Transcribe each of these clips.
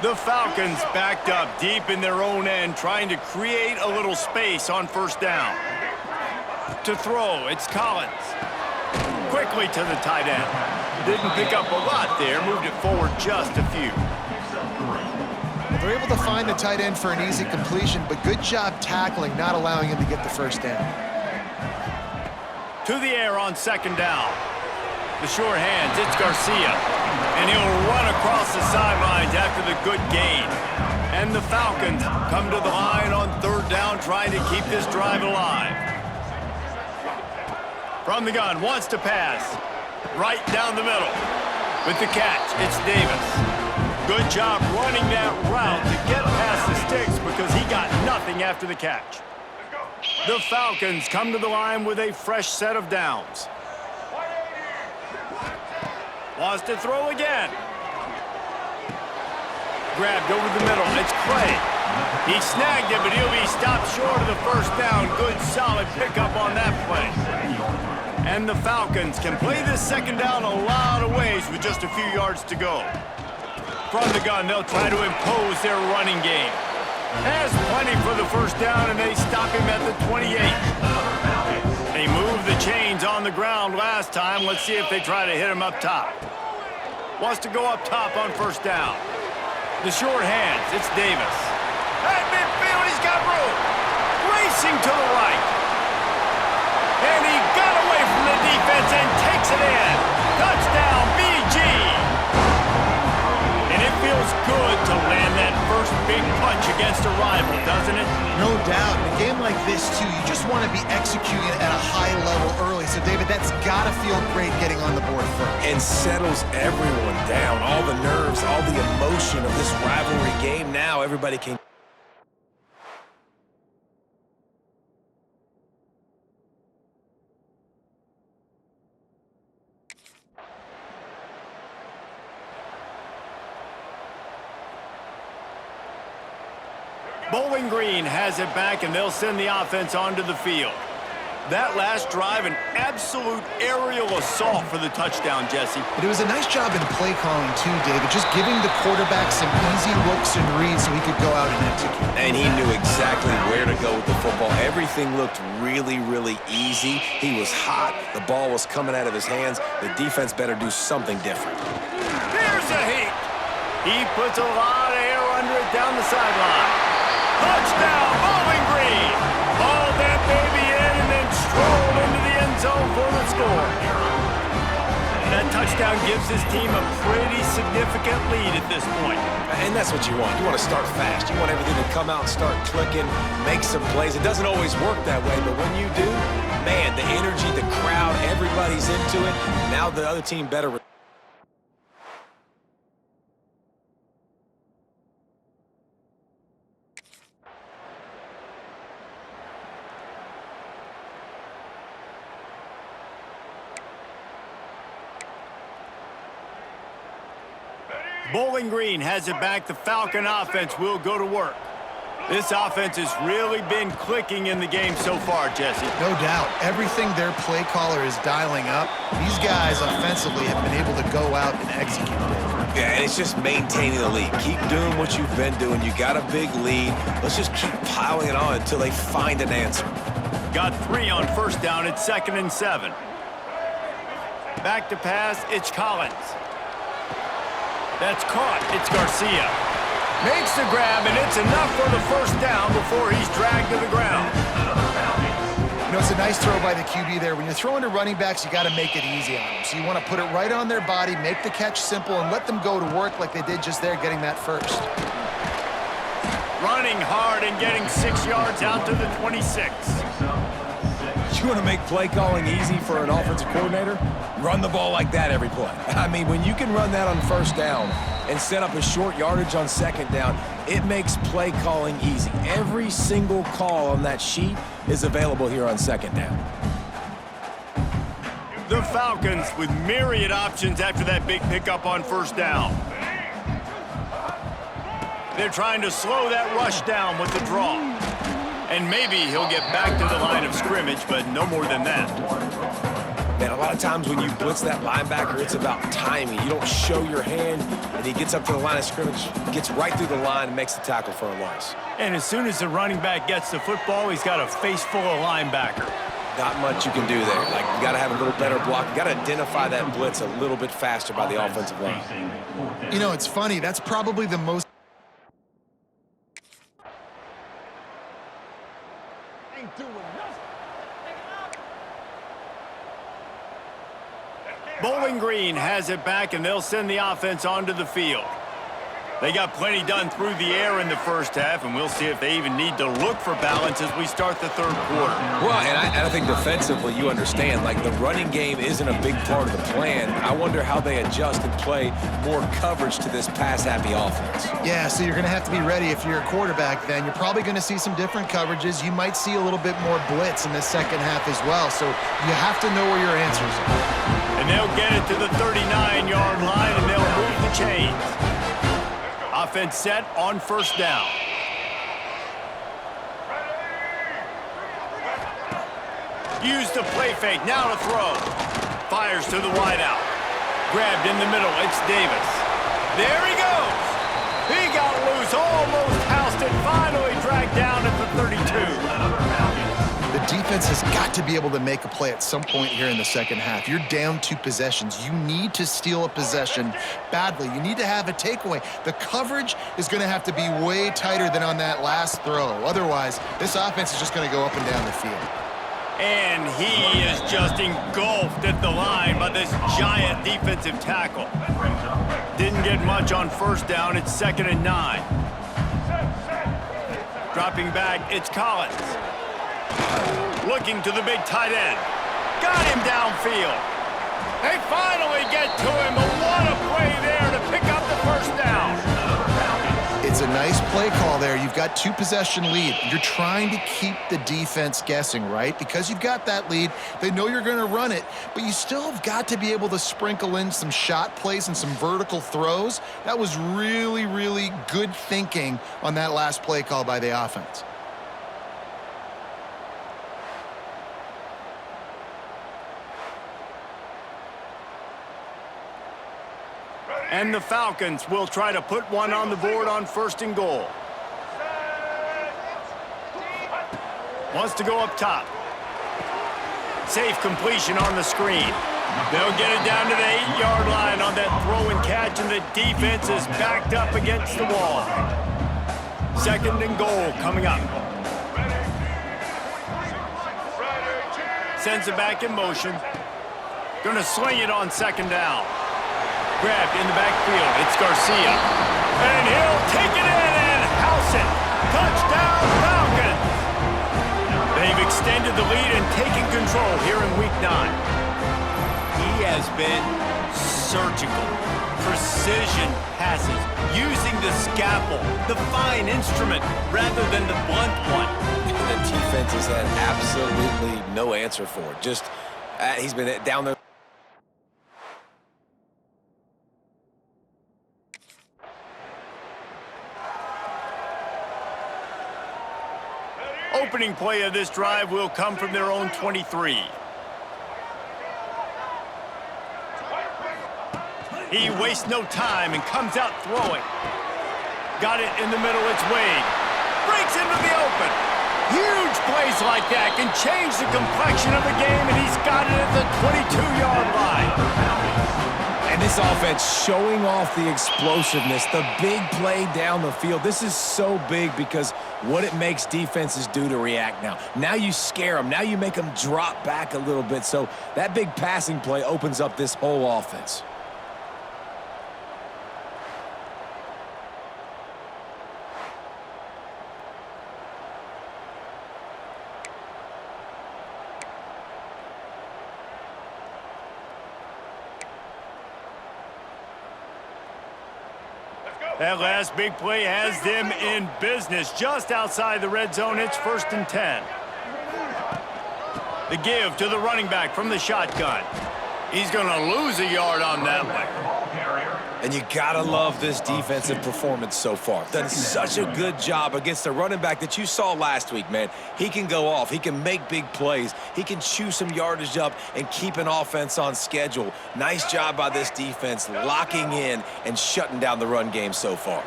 The Falcons backed up deep in their own end, trying to create a little space on first down. To throw, it's Collins. Quickly to the tight end. Didn't pick up a lot there, moved it forward just a few. Well, they're able to find the tight end for an easy completion, but good job tackling, not allowing him to get the first down. To the air on second down. The short hands, it's Garcia. And he'll run across the sidelines after the good gain. And the Falcons come to the line on third down, trying to keep this drive alive. From the gun, wants to pass. Right down the middle. With the catch, it's Davis. Good job running that route to get past the sticks because he got nothing after the catch. The Falcons come to the line with a fresh set of downs. Wants to throw again. Grabbed over the middle. It's Clay. He snagged it, but he'll be stopped short of the first down. Good, solid pickup on that play. And the Falcons can play this second down a lot of ways with just a few yards to go. From the gun, they'll try to impose their running game. Has plenty for the first down, and they stop him at the 28. They moved the chains on the ground last time. Let's see if they try to hit him up top. Wants to go up top on first down. The short hands, it's Davis. At midfield, he's got room. Racing to the right. And he got away from the defense and takes it in. Touchdown, BG. And it feels good to land that first big punch against a rival, doesn't it? No doubt. In a game like this, too, you just want to be executing at a high level early. So, David, that's got to feel great getting on the board first. And settles everyone down. All the nerves, all the emotion of this rivalry game. Now everybody can... Bowling Green has it back, and they'll send the offense onto the field. That last drive, an absolute aerial assault for the touchdown, Jesse. But it was a nice job in play calling, too, David. Just giving the quarterback some easy looks and reads so he could go out and execute. And he knew exactly where to go with the football. Everything looked really, really easy. He was hot. The ball was coming out of his hands. The defense better do something different. Here's a heat. He puts a lot of air under it down the sideline. Touchdown, Bowling Green! Balled that baby in and then strolled into the end zone for the score. That touchdown gives his team a pretty significant lead at this point. And that's what you want. You want to start fast. You want everything to come out and start clicking, make some plays. It doesn't always work that way, but when you do, man, the energy, the crowd, everybody's into it. Now the other team better... Bowling Green has it back. The Falcon offense will go to work. This offense has really been clicking in the game so far, Jesse. No doubt. Everything their play caller is dialing up, these guys offensively have been able to go out and execute. Yeah, and it's just maintaining the lead. Keep doing what you've been doing. You got a big lead. Let's just keep piling it on until they find an answer. Got 3 on first down. It's 2nd and 7. Back to pass. It's Collins. That's caught. It's Garcia. Makes the grab, and it's enough for the first down before he's dragged to the ground. You know, it's a nice throw by the QB there. When you're throwing to running backs, you got to make it easy on them. So you want to put it right on their body, make the catch simple, and let them go to work like they did just there, getting that first. Running hard and getting 6 yards out to the 26. You want to make play calling easy for an offensive coordinator? Run the ball like that every play. I mean, when you can run that on first down and set up a short yardage on second down, it makes play calling easy. Every single call on that sheet is available here on second down. The Falcons with myriad options after that big pickup on first down. They're trying to slow that rush down with the draw. And maybe he'll get back to the line of scrimmage, but no more than that. Man, a lot of times when you blitz that linebacker, it's about timing. You don't show your hand, and he gets up to the line of scrimmage, gets right through the line, and makes the tackle for a loss. And as soon as the running back gets the football, he's got a face full of linebacker. Not much you can do there. Like, you got to have a little better block. You got to identify that blitz a little bit faster by the offensive line. You know, it's funny. That's probably the most... Bowling Green has it back, and they'll send the offense onto the field. They got plenty done through the air in the first half, and we'll see if they even need to look for balance as we start the third quarter. Well, and I think defensively, you understand, like, the running game isn't a big part of the plan. I wonder how they adjust and play more coverage to this pass-happy offense. Yeah, so you're going to have to be ready if you're a quarterback then. You're probably going to see some different coverages. You might see a little bit more blitz in the second half as well, so you have to know where your answers are. And they'll get it to the 39-yard line, and they'll move the chains. Offense set on first down. Use the play fake, now to throw. Fires to the wideout. Grabbed in the middle, it's Davis. There he goes. He got loose, almost housed it, finally dragged down at the 32. The defense has got to be able to make a play at some point here in the second half. You're down 2 possessions. You need to steal a possession badly. You need to have a takeaway. The coverage is going to have to be way tighter than on that last throw. Otherwise, this offense is just going to go up and down the field. And he is just engulfed at the line by this giant defensive tackle. Didn't get much on first down. It's 2nd and 9. Dropping back, it's Collins. Looking to the big tight end. Got him downfield. They finally get to him, but what a play there to pick up the first down. It's a nice play call there. You've got 2 possession lead. You're trying to keep the defense guessing, right? Because you've got that lead, they know you're going to run it, but you still have got to be able to sprinkle in some shot plays and some vertical throws. That was really, really good thinking on that last play call by the offense. And the Falcons will try to put one on the board on 1st and goal. Wants to go up top. Safe completion on the screen. They'll get it down to the 8-yard line on that throw and catch, and the defense is backed up against the wall. 2nd and goal coming up. Sends it back in motion. Gonna swing it on 2nd down. Grabbed in the backfield, it's Garcia. And he'll take it in and house it. Touchdown, Falcons! They've extended the lead and taken control here in Week 9. He has been surgical. Precision passes, using the scalpel, the fine instrument, rather than the blunt one. The defense has had absolutely no answer for it. Just, he's been down there. Opening play of this drive will come from their own 23. He wastes no time and comes out throwing. Got it in the middle, it's Wade. Breaks into the open. Huge plays like that can change the complexion of the game, and he's got it at the 22-yard line. And this offense showing off the explosiveness, the big play down the field. This is so big because what it makes defenses do to react now. Now you scare them. Now you make them drop back a little bit. So that big passing play opens up this whole offense. That last big play has them in business just outside the red zone. It's 1st and 10. The give to the running back from the shotgun. He's going to lose a yard on that one. And you gotta love this defensive performance so far. Done such a good job against the running back that you saw last week, man. He can go off. He can make big plays. He can chew some yardage up and keep an offense on schedule. Nice job by this defense locking in and shutting down the run game so far.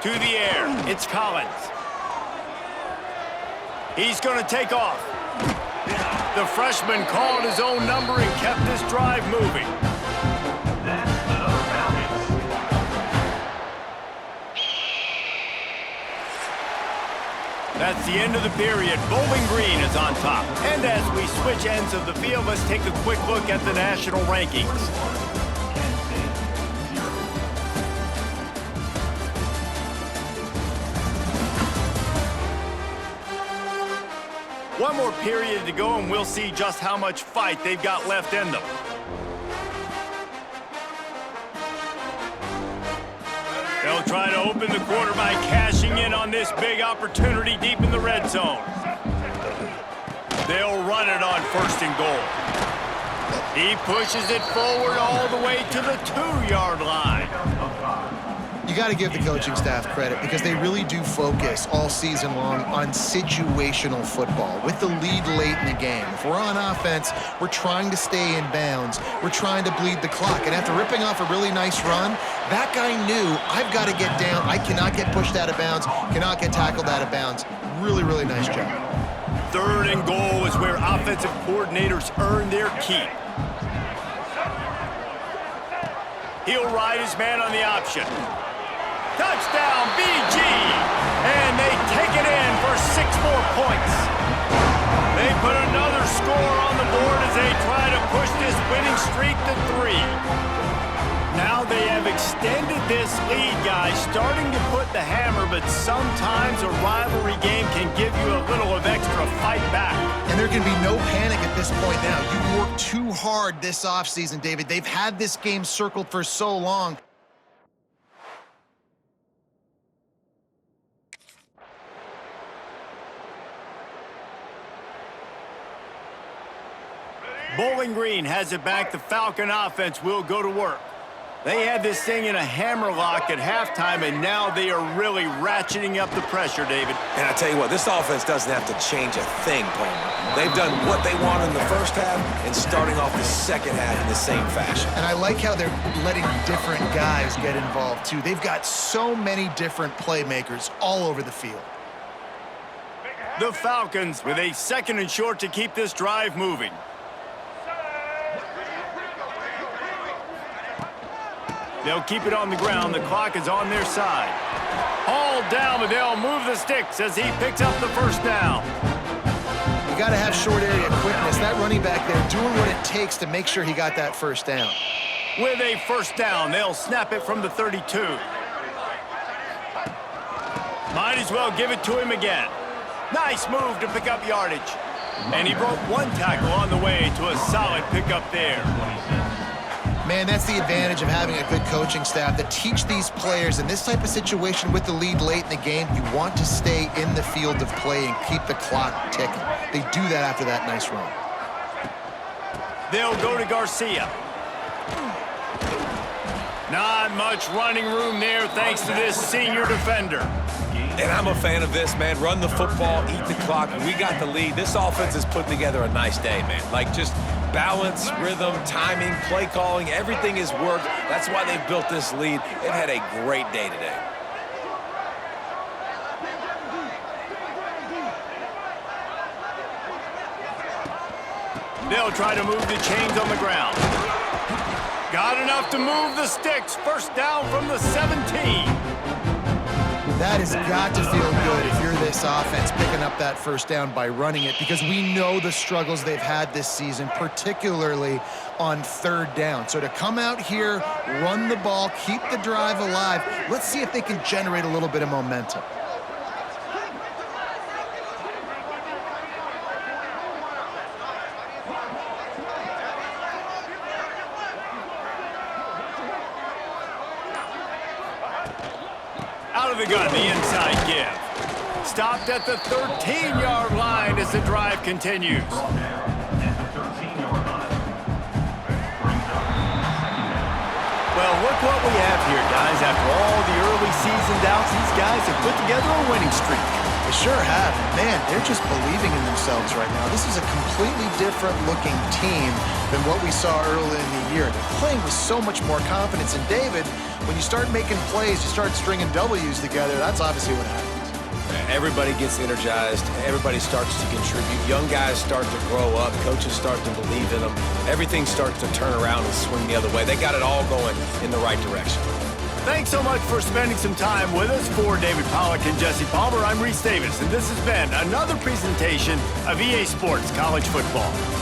To the air, it's Collins. He's going to take off. The freshman called his own number and kept this drive moving. That's the end of the period. Bowling Green is on top. And as we switch ends of the field, let's take a quick look at the national rankings. One more period to go, and we'll see just how much fight they've got left in them. They'll try to open the quarter by cashing in on this big opportunity deep in the red zone. They'll run it on 1st and goal. He pushes it forward all the way to the 2-yard line. You got to give the coaching staff credit because they really do focus all season long on situational football with the lead late in the game. If we're on offense, we're trying to stay in bounds. We're trying to bleed the clock. And after ripping off a really nice run, that guy knew, I've got to get down. I cannot get pushed out of bounds, cannot get tackled out of bounds. Really, really nice job. 3rd and goal is where offensive coordinators earn their keep. He'll ride his man on the option. Touchdown, BG! And they take it in for 6 more points. They put another score on the board as they try to push this winning streak to 3. Now they have extended this lead, guys, starting to put the hammer, but sometimes a rivalry game can give you a little of extra fight back. And there can be no panic at this point now. You worked too hard this offseason, David. They've had this game circled for so long. Bowling Green has it back. The Falcon offense will go to work. They had this thing in a hammerlock at halftime, and now they are really ratcheting up the pressure, David. And I tell you what, this offense doesn't have to change a thing, Palmer. They've done what they want in the first half and starting off the second half in the same fashion. And I like how they're letting different guys get involved, too. They've got so many different playmakers all over the field. The Falcons with a 2nd and short to keep this drive moving. They'll keep it on the ground. The clock is on their side. Hauled down, but they'll move the sticks as he picks up the 1st down. You got to have short area quickness. That running back there doing what it takes to make sure he got that 1st down. With a 1st down, they'll snap it from the 32. Might as well give it to him again. Nice move to pick up yardage. And he broke 1 tackle on the way to a solid pickup there. Man, that's the advantage of having a good coaching staff that teach these players in this type of situation with the lead late in the game, you want to stay in the field of play and keep the clock ticking. They do that after that nice run. They'll go to Garcia. Not much running room there thanks to this senior defender. And I'm a fan of this, man. Run the football, eat the clock. We got the lead. This offense has put together a nice day, man. Like just balance, rhythm, timing, play calling, everything has worked. That's why they've built this lead. They've had a great day today. They'll try to move the chains on the ground. Got enough to move the sticks. 1st down from the 17. That has got to feel good if you're this offense picking up that 1st down by running it, because we know the struggles they've had this season, particularly on 3rd down. So to come out here, run the ball, keep the drive alive, let's see if they can generate a little bit of momentum. Out of the gun, the inside give. Stopped at the 13-yard line as the drive continues. what we have here, guys. After all the early season doubts, these guys have put together a winning streak. They sure have. Man, they're just believing in themselves right now. This is a completely different looking team than what we saw early in the year. They're playing with so much more confidence. And David, when you start making plays, you start stringing W's together, that's obviously what happens. Everybody gets energized. Everybody starts to contribute. Young guys start to grow up. Coaches start to believe in them. Everything starts to turn around and swing the other way. They got it all going in the right direction. Thanks so much for spending some time with us. For David Pollack and Jesse Palmer, I'm Reese Davis, and this has been another presentation of EA Sports College Football.